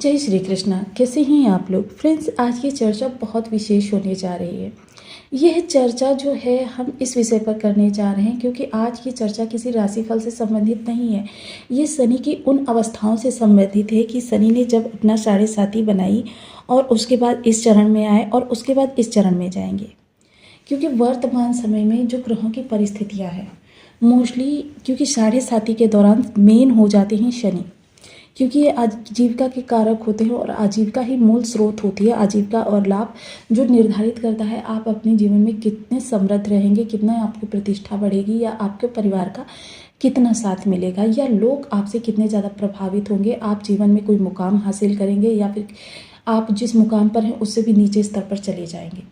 जय श्री कृष्णा। कैसे हैं आप लोग फ्रेंड्स। आज की चर्चा बहुत विशेष होने जा रही है। यह चर्चा जो है हम इस विषय पर करने जा रहे हैं क्योंकि आज की चर्चा किसी राशिफल से संबंधित नहीं है। ये शनि की उन अवस्थाओं से संबंधित है कि शनि ने जब अपना साढ़े साती बनाई और उसके बाद इस चरण में आए और उसके बाद इस चरण में जाएंगे। क्योंकि वर्तमान समय में जो ग्रहों की परिस्थितियाँ हैं मोस्टली क्योंकि साढ़े साती के दौरान मेन हो जाते हैं शनि, क्योंकि ये आजीविका के कारक होते हैं और आजीविका ही मूल स्रोत होती है। आजीविका और लाभ जो निर्धारित करता है आप अपने जीवन में कितने समृद्ध रहेंगे, कितना आपको प्रतिष्ठा बढ़ेगी या आपके परिवार का कितना साथ मिलेगा या लोग आपसे कितने ज़्यादा प्रभावित होंगे, आप जीवन में कोई मुकाम हासिल करेंगे या फिर आप जिस मुकाम पर हैं उससे भी नीचे स्तर पर चले जाएंगे।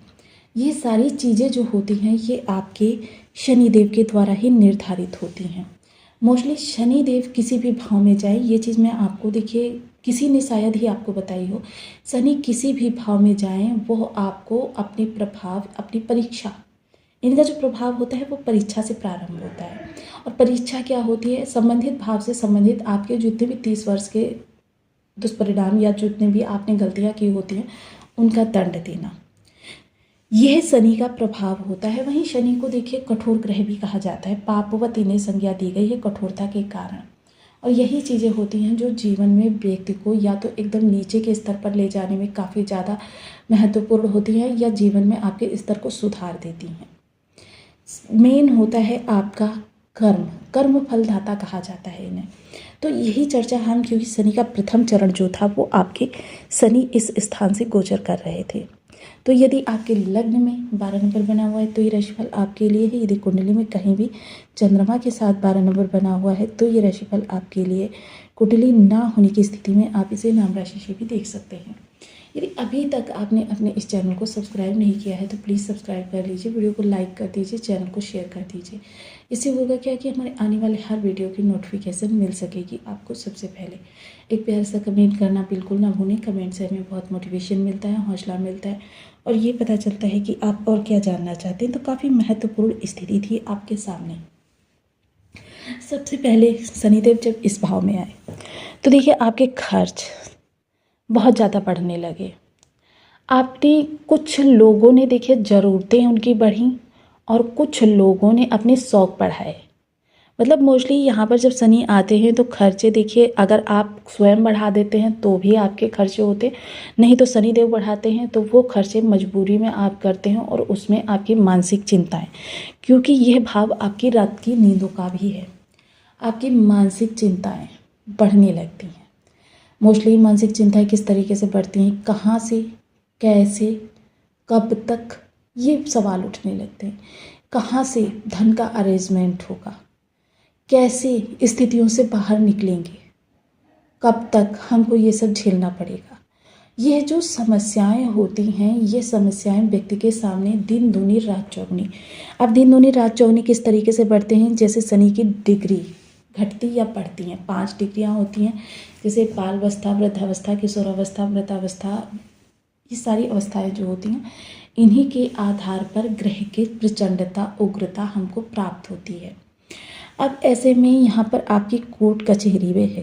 ये सारी चीज़ें जो होती हैं ये आपके शनिदेव के द्वारा ही निर्धारित होती हैं। मोस्टली शनिदेव किसी भी भाव में जाए, ये चीज़ मैं आपको देखिए किसी ने शायद ही आपको बताई हो। शनि किसी भी भाव में जाए वो आपको अपने प्रभाव, अपनी परीक्षा, इनका जो प्रभाव होता है वो परीक्षा से प्रारंभ होता है। और परीक्षा क्या होती है? संबंधित भाव से संबंधित आपके जितने भी 30 वर्ष के दुष्परिणाम या जितने भी आपने गलतियाँ की होती हैं उनका दंड देना, यह शनि का प्रभाव होता है। वहीं शनि को देखिए कठोर ग्रह भी कहा जाता है। पापवत इन्हें संज्ञा दी गई है कठोरता के कारण। और यही चीज़ें होती हैं जो जीवन में व्यक्ति को या तो एकदम नीचे के स्तर पर ले जाने में काफ़ी ज़्यादा महत्वपूर्ण होती हैं या जीवन में आपके स्तर को सुधार देती हैं। मेन होता है आपका कर्म, कर्म फलदाता कहा जाता है इन्हें। तो यही चर्चा हम, क्योंकि शनि का प्रथम चरण जो था वो आपके शनि इस स्थान से गोचर कर रहे थे। तो यदि आपके लग्न में 12 नंबर बना हुआ है तो ये राशिफल आपके लिए है। यदि कुंडली में कहीं भी चंद्रमा के साथ 12 नंबर बना हुआ है तो ये राशिफल आपके लिए। कुंडली ना होने की स्थिति में आप इसे नाम राशि से भी देख सकते हैं। यदि अभी तक आपने अपने इस चैनल को सब्सक्राइब नहीं किया है तो प्लीज़ सब्सक्राइब कर लीजिए, वीडियो को लाइक कर दीजिए, चैनल को शेयर कर दीजिए। इससे होगा क्या कि हमारे आने वाले हर वीडियो की नोटिफिकेशन मिल सकेगी आपको सबसे पहले। एक प्यार सा कमेंट करना बिल्कुल ना भूलें। कमेंट से हमें बहुत मोटिवेशन मिलता है, हौसला मिलता है और ये पता चलता है कि आप और क्या जानना चाहते हैं। तो काफ़ी महत्वपूर्ण स्थिति थी आपके सामने। सबसे पहले शनिदेव जब इस भाव में आए तो देखिए आपके खर्च बहुत ज़्यादा बढ़ने लगे। आपने, कुछ लोगों ने देखिए ज़रूरतें उनकी बढ़ी और कुछ लोगों ने अपने शौक़ बढ़ाए। मतलब मोस्टली यहाँ पर जब शनि आते हैं तो खर्चे देखिए, अगर आप स्वयं बढ़ा देते हैं तो भी आपके खर्चे होते, नहीं तो शनिदेव बढ़ाते हैं तो वो खर्चे मजबूरी में आप करते हैं और उसमें आपकी मानसिक चिंताएं, क्योंकि यह भाव आपकी रात की नींदों का भी है। आपकी मानसिक चिंताएं बढ़ने लगती हैं। मोस्टली मानसिक चिंताएं किस तरीके से बढ़ती हैं, कहाँ से, कैसे, कब तक, ये सवाल उठने लगते हैं। कहाँ से धन का अरेंजमेंट होगा, कैसे स्थितियों से बाहर निकलेंगे, कब तक हमको ये सब झेलना पड़ेगा। यह जो समस्याएं होती हैं ये समस्याएं व्यक्ति के सामने दिन दूनी रात चौगुनी। अब दिन दूनी रात चौगुनी किस तरीके से बढ़ते हैं? जैसे शनि की डिग्री घटती या बढ़ती हैं। 5 डिग्रियां होती हैं, जैसे बालावस्था, वृद्धावस्था, किशोरावस्था, मृतावस्था। ये सारी अवस्थाएं जो होती हैं इन्हीं के आधार पर ग्रह की प्रचंडता, उग्रता हमको प्राप्त होती है। अब ऐसे में यहाँ पर आपकी कोर्ट कचहरी में है,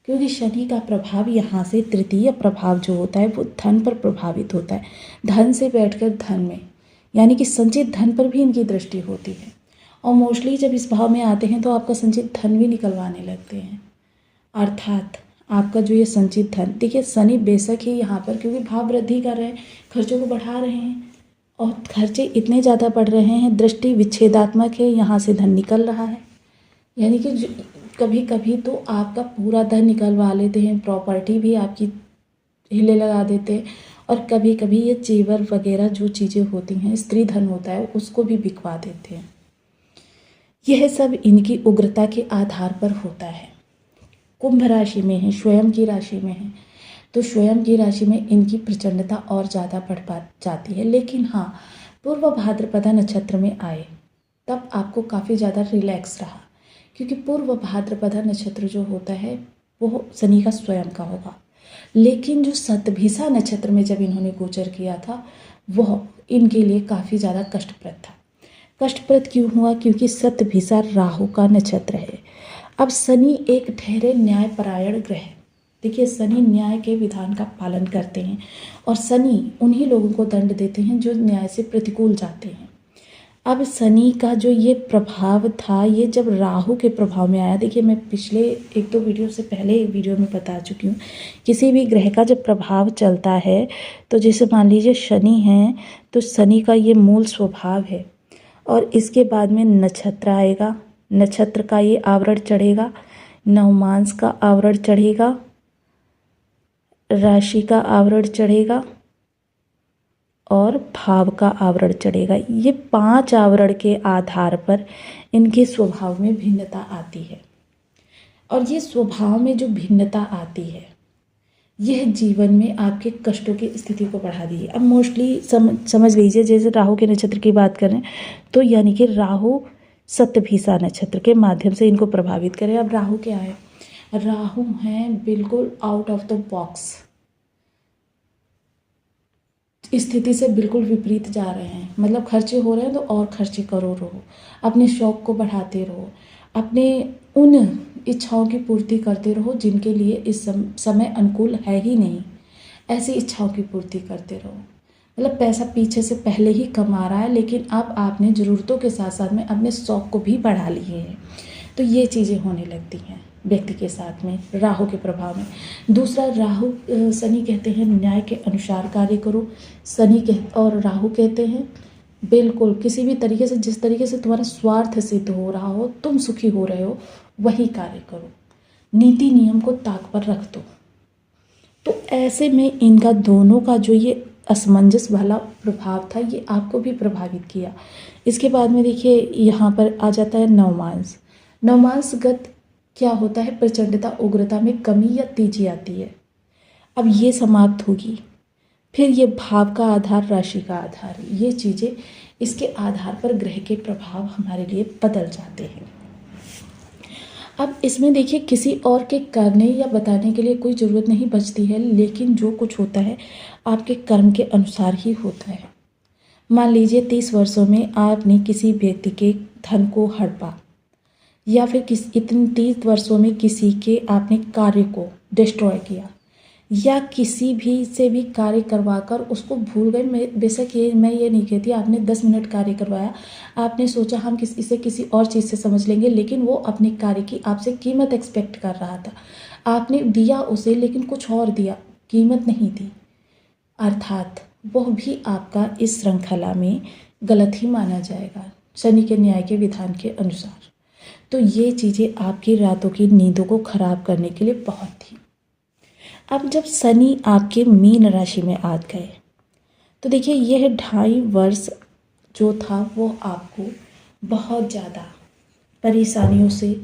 क्योंकि शनि का प्रभाव यहाँ से तृतीय प्रभाव जो होता है वो धन पर प्रभावित होता है। धन से बैठकर धन में, यानी कि संचित धन पर भी इनकी दृष्टि होती है। और मोस्टली जब इस भाव में आते हैं तो आपका संचित धन भी निकलवाने लगते हैं। अर्थात आपका जो ये संचित धन, देखिए शनि बेशक ही यहाँ पर क्योंकि भाव वृद्धि कर रहे हैं, खर्चों को बढ़ा रहे हैं और खर्चे इतने ज़्यादा बढ़ रहे हैं, दृष्टि विच्छेदात्मक है, यहाँ से धन निकल रहा है। यानी कि कभी कभी तो आपका पूरा धन निकलवा लेते हैं, प्रॉपर्टी भी आपकी हिले लगा देते हैं और कभी कभी ये जेवर वगैरह जो चीज़ें होती हैं, स्त्री धन होता है, उसको भी बिकवा देते हैं। यह सब इनकी उग्रता के आधार पर होता है। कुंभ राशि में है, स्वयं की राशि में है, तो स्वयं की राशि में इनकी प्रचंडता और ज़्यादा बढ़ जाती है। लेकिन हाँ, पूर्व भाद्रपदा नक्षत्र में आए तब आपको काफ़ी ज़्यादा रिलैक्स रहा, क्योंकि पूर्व भाद्रपदा नक्षत्र जो होता है वो शनि का स्वयं का होगा। लेकिन जो शतभिषा नक्षत्र में जब इन्होंने गोचर किया था वह इनके लिए काफ़ी ज़्यादा कष्टप्रद था। कष्टप्रद क्यों हुआ? क्योंकि शतभिषा राहु का नक्षत्र है। अब शनि एक ठहरे न्यायपरायण ग्रह, देखिए शनि न्याय के विधान का पालन करते हैं और शनि उन्हीं लोगों को दंड देते हैं जो न्याय से प्रतिकूल जाते हैं। अब शनि का जो ये प्रभाव था, ये जब राहु के प्रभाव में आया, देखिए मैं पिछले 1-2 वीडियो से पहले वीडियो में बता चुकी हूँ, किसी भी ग्रह का जब प्रभाव चलता है तो जैसे मान लीजिए शनि है, तो शनि का ये मूल स्वभाव है और इसके बाद में नक्षत्र आएगा, नक्षत्र का ये आवरण चढ़ेगा, नवमांस का आवरण चढ़ेगा, राशि का आवरण चढ़ेगा और भाव का आवरण चढ़ेगा। ये 5 आवरण के आधार पर इनके स्वभाव में भिन्नता आती है और ये स्वभाव में जो भिन्नता आती है यह जीवन में आपके कष्टों की स्थिति को बढ़ा दी है। अब मोस्टली समझ लीजिए, जैसे राहु के नक्षत्र की बात करें तो यानी कि राहु शतभिषा नक्षत्र के माध्यम से इनको प्रभावित करें। अब राहु क्या है? राहु हैं बिल्कुल आउट ऑफ द बॉक्स स्थिति से बिल्कुल विपरीत जा रहे हैं। मतलब खर्चे हो रहे हैं तो और खर्चे करो रहो, अपने शौक को बढ़ाते रहो, अपने उन इच्छाओं की पूर्ति करते रहो जिनके लिए इस समय अनुकूल है ही नहीं, ऐसी इच्छाओं की पूर्ति करते रहो। मतलब पैसा पीछे से पहले ही कमा रहा है, लेकिन अब आपने ज़रूरतों के साथ साथ में अपने शौक को भी बढ़ा लिए हैं। तो ये चीज़ें होने लगती हैं व्यक्ति के साथ में राहु के प्रभाव में। दूसरा, राहु शनि कहते हैं न्याय के अनुसार कार्य करो, और राहु कहते हैं बिल्कुल किसी भी तरीके से, जिस तरीके से तुम्हारा स्वार्थ सिद्ध हो रहा हो, तुम सुखी हो रहे हो, वही कार्य करो, नीति नियम को ताक पर रख दो। तो ऐसे में इनका दोनों का जो ये असमंजस वाला प्रभाव था, ये आपको भी प्रभावित किया। इसके बाद में देखिए यहाँ पर आ जाता है नवमांस। नवमांसगत क्या होता है? प्रचंडता, उग्रता में कमी या तेजी आती है। अब ये समाप्त होगी। फिर ये भाव का आधार, राशि का आधार, ये चीज़ें इसके आधार पर ग्रह के प्रभाव हमारे लिए बदल जाते हैं। अब इसमें देखिए किसी और के करने या बताने के लिए कोई ज़रूरत नहीं बचती है, लेकिन जो कुछ होता है आपके कर्म के अनुसार ही होता है। मान लीजिए 30 वर्षों में आपने किसी व्यक्ति के धन को हड़पा, या फिर इतने 30 वर्षों में किसी के आपने कार्य को डिस्ट्रॉय किया, या किसी भी से भी कार्य करवाकर उसको भूल गए। बेशक मैं ये नहीं कहती आपने 10 मिनट कार्य करवाया, आपने सोचा हम इसे किसी और चीज़ से समझ लेंगे, लेकिन वो अपने कार्य की आपसे कीमत एक्सपेक्ट कर रहा था, आपने दिया उसे लेकिन कुछ और दिया, कीमत नहीं दी, अर्थात वह भी आपका इस श्रृंखला में गलत ही माना जाएगा शनि के न्याय के विधान के अनुसार। तो ये चीज़ें आपकी रातों की नींदों को खराब करने के लिए बहुत थी। अब जब शनि आपके मीन राशि में आ गए तो देखिए यह 2.5 वर्ष जो था वो आपको बहुत ज़्यादा परेशानियों से,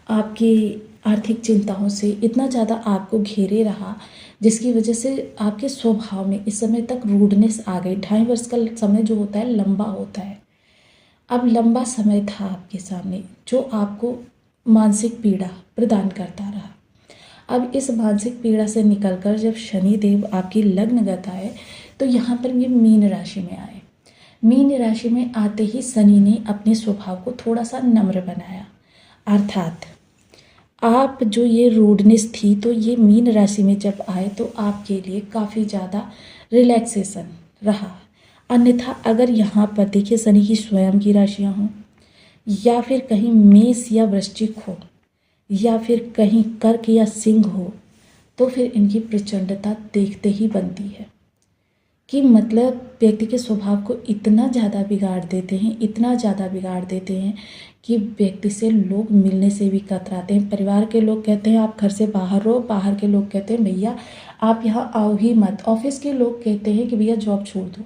आपकी आर्थिक चिंताओं से इतना ज़्यादा आपको घेरे रहा, जिसकी वजह से आपके स्वभाव में इस समय तक रूडनेस आ गई। 2.5 वर्ष का समय जो होता है लंबा होता है। अब लंबा समय था आपके सामने जो आपको मानसिक पीड़ा प्रदान करता रहा। अब इस मानसिक पीड़ा से निकलकर जब शनिदेव आपकी लग्नगत आए तो यहाँ पर ये मीन राशि में आए। मीन राशि में आते ही शनि ने अपने स्वभाव को थोड़ा सा नम्र बनाया, अर्थात आप जो ये रूडनेस थी तो ये मीन राशि में जब आए तो आपके लिए काफ़ी ज़्यादा रिलैक्सेशन रहा। अन्यथा अगर यहाँ पर देखिए शनि की स्वयं की राशियाँ हों, या फिर कहीं मेष या वृश्चिक हो, या फिर कहीं कर्क या सिंह हो, तो फिर इनकी प्रचंडता देखते ही बनती है कि मतलब व्यक्ति के स्वभाव को इतना ज़्यादा बिगाड़ देते हैं, इतना ज़्यादा बिगाड़ देते हैं कि व्यक्ति से लोग मिलने से भी कतराते हैं। परिवार के लोग कहते हैं आप घर से बाहर रहो, बाहर के लोग कहते हैं भैया आप यहाँ आओ ही मत, ऑफिस के लोग कहते हैं कि भैया जॉब छोड़ दो।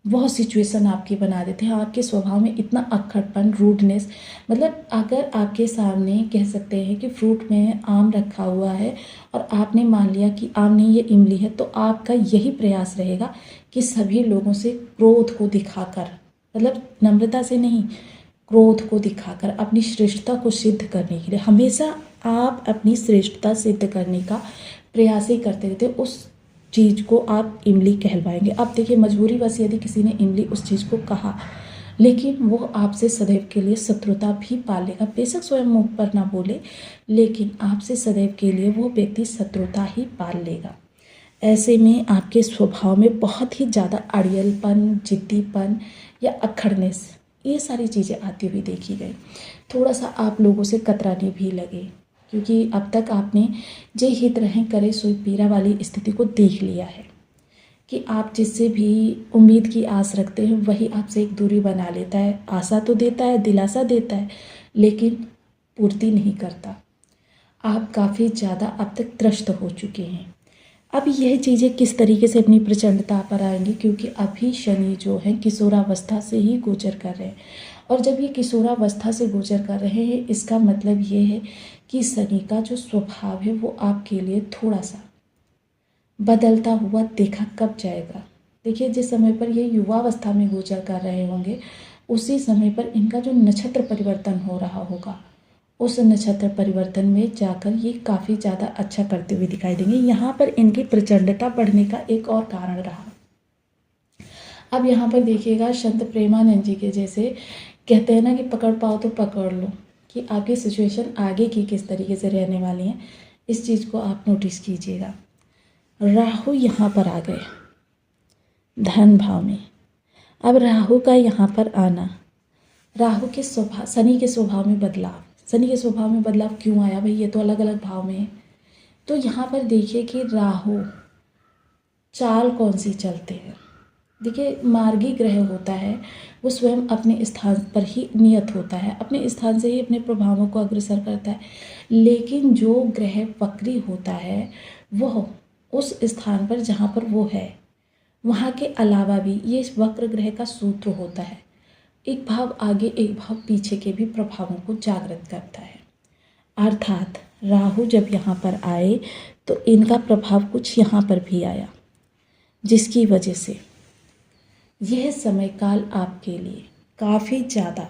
बहुत सिचुएशन आपकी बना देते हैं। आपके स्वभाव में इतना अक्खड़पन, रूडनेस, मतलब अगर आपके सामने कह सकते हैं कि फ्रूट में आम रखा हुआ है और आपने मान लिया कि आम नहीं ये इमली है, तो आपका यही प्रयास रहेगा कि सभी लोगों से क्रोध को दिखाकर, मतलब नम्रता से नहीं, क्रोध को दिखाकर अपनी श्रेष्ठता को सिद्ध करने के लिए हमेशा आप अपनी श्रेष्ठता सिद्ध करने का प्रयास ही करते रहते। उस चीज़ को आप इमली कहलवाएंगे। अब देखिए मजबूरी बस यदि किसी ने इमली उस चीज़ को कहा, लेकिन वो आपसे सदैव के लिए शत्रुता भी पालेगा। बेशक स्वयं मुख पर ना बोले, लेकिन आपसे सदैव के लिए वो व्यक्ति शत्रुता ही पाल लेगा। ऐसे में आपके स्वभाव में बहुत ही ज़्यादा अड़ियलपन, जिद्दीपन या अक्खड़नेस, ये सारी चीज़ें आती हुई देखी गई। थोड़ा सा आप लोगों से कतराने भी लगे, क्योंकि अब तक आपने जे हित रहें करे सोई पीरा वाली स्थिति को देख लिया है कि आप जिससे भी उम्मीद की आस रखते हैं वही आपसे एक दूरी बना लेता है। आशा तो देता है, दिलासा देता है, लेकिन पूर्ति नहीं करता। आप काफ़ी ज़्यादा अब तक त्रस्त हो चुके हैं। अब यह चीज़ें किस तरीके से अपनी प्रचंडता पर आएंगी, क्योंकि अभी शनि जो है किशोरावस्था से ही गोचर कर रहे हैं, और जब ये किशोरावस्था से गोचर कर रहे हैं इसका मतलब ये है कि शनि का जो स्वभाव है वो आपके लिए थोड़ा सा बदलता हुआ देखा कब जाएगा। देखिए, जिस समय पर ये युवावस्था में गोचर कर रहे होंगे उसी समय पर इनका जो नक्षत्र परिवर्तन हो रहा होगा, उस नक्षत्र परिवर्तन में जाकर ये काफ़ी ज़्यादा अच्छा करते हुए दिखाई देंगे। यहाँ पर इनकी प्रचंडता बढ़ने का एक और कारण रहा। अब यहाँ पर देखिएगा, संत प्रेमानंद जी के जैसे कहते हैं ना कि पकड़ पाओ तो पकड़ लो, कि आपकी सिचुएशन आगे की किस तरीके से रहने वाली है, इस चीज़ को आप नोटिस कीजिएगा। राहु यहाँ पर आ गए धन भाव में। अब राहु का यहाँ पर आना, राहु के स्वभाव, शनि के स्वभाव में बदलाव। शनि के स्वभाव में बदलाव क्यों आया भाई, ये तो अलग अलग भाव में है। तो यहाँ पर देखिए कि राहु चाल कौन सी चलते हैं। देखिए, मार्गी ग्रह होता है वो स्वयं अपने स्थान पर ही नियत होता है, अपने स्थान से ही अपने प्रभावों को अग्रसर करता है। लेकिन जो ग्रह वक्री होता है वह उस स्थान पर जहाँ पर वो है वहाँ के अलावा भी ये इस वक्र ग्रह का सूत्र होता है, एक भाव आगे एक भाव पीछे के भी प्रभावों को जागृत करता है। अर्थात राहु जब यहाँ पर आए तो इनका प्रभाव कुछ यहाँ पर भी आया, जिसकी वजह से यह समय काल आपके लिए काफ़ी ज़्यादा